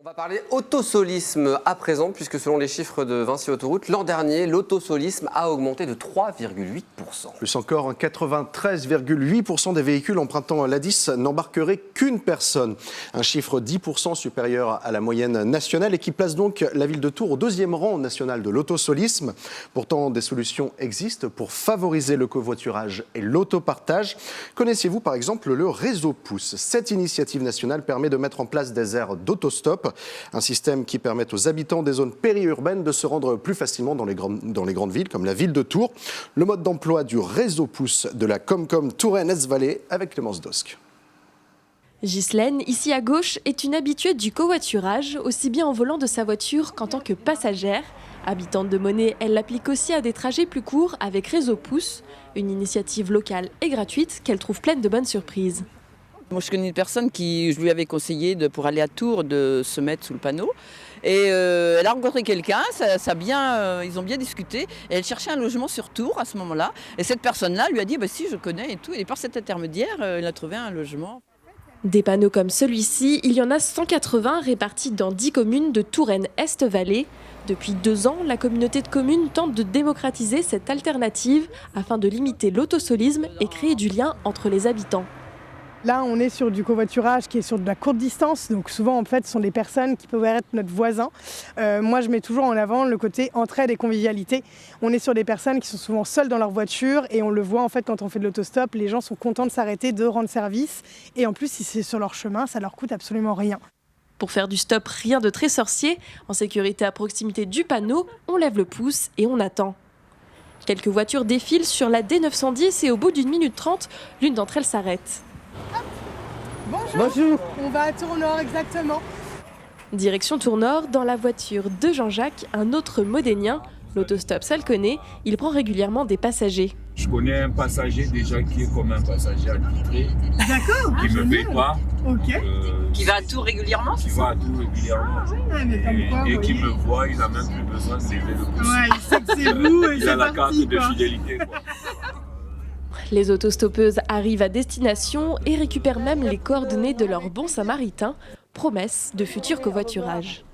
On va parler autosolisme à présent, puisque selon les chiffres de Vinci Autoroute, l'an dernier, l'autosolisme a augmenté de 3,8%. Plus encore, 93,8% des véhicules empruntant l'A10 n'embarqueraient qu'une personne. Un chiffre 10% supérieur à la moyenne nationale et qui place donc la ville de Tours au deuxième rang national de l'autosolisme. Pourtant, des solutions existent pour favoriser le covoiturage et l'autopartage. Connaissiez-vous par exemple le réseau Pouce? Cette initiative nationale permet de mettre en place des aires d'autostop. Un système qui permet aux habitants des zones périurbaines de se rendre plus facilement dans les grandes villes, comme la ville de Tours. Le mode d'emploi du réseau Pouce de la Comcom Touraine-Est-Vallée avec Clémence Dosque. Ghislaine, ici à gauche, est une habituée du covoiturage, aussi bien en volant de sa voiture qu'en tant que passagère. Habitante de Monnet, elle l'applique aussi à des trajets plus courts avec Réseau Pouce, une initiative locale et gratuite qu'elle trouve pleine de bonnes surprises. Moi, je connais une personne je lui avais conseillé pour aller à Tours de se mettre sous le panneau. Et elle a rencontré quelqu'un, ils ont bien discuté. Et elle cherchait un logement sur Tours à ce moment-là. Et cette personne-là lui a dit si, je connais et tout. Et par cet intermédiaire, elle a trouvé un logement. Des panneaux comme celui-ci, il y en a 180 répartis dans 10 communes de Touraine-Est-Vallée. Depuis 2 ans, la communauté de communes tente de démocratiser cette alternative afin de limiter l'autosolisme et créer du lien entre les habitants. Là, on est sur du covoiturage qui est sur de la courte distance, donc souvent en fait ce sont des personnes qui peuvent être notre voisin. Moi je mets toujours en avant le côté entraide et convivialité. On est sur des personnes qui sont souvent seules dans leur voiture et on le voit en fait quand on fait de l'autostop, les gens sont contents de s'arrêter, de rendre service et en plus si c'est sur leur chemin, ça leur coûte absolument rien. Pour faire du stop, rien de très sorcier. En sécurité à proximité du panneau, on lève le pouce et on attend. Quelques voitures défilent sur la D910 et au bout d'1 minute 30, l'une d'entre elles s'arrête. Bonjour. On va à Tours-Nord exactement. Direction Tours-Nord, dans la voiture de Jean-Jacques, un autre Modénien. L'autostop, ça le connaît, il prend régulièrement des passagers. Je connais un passager déjà qui est comme un passager attitré. D'accord. Qui ne me paye pas. Ok. Qui va à Tours régulièrement? Qui va à Tours régulièrement. Et qui me voit, il n'a même plus besoin de lever le pouce. Ouais, il sait que c'est vous et il c'est a la parti, carte de fidélité. Les autostoppeuses arrivent à destination et récupèrent même les coordonnées de leur bon samaritain, promesse de futur covoiturage.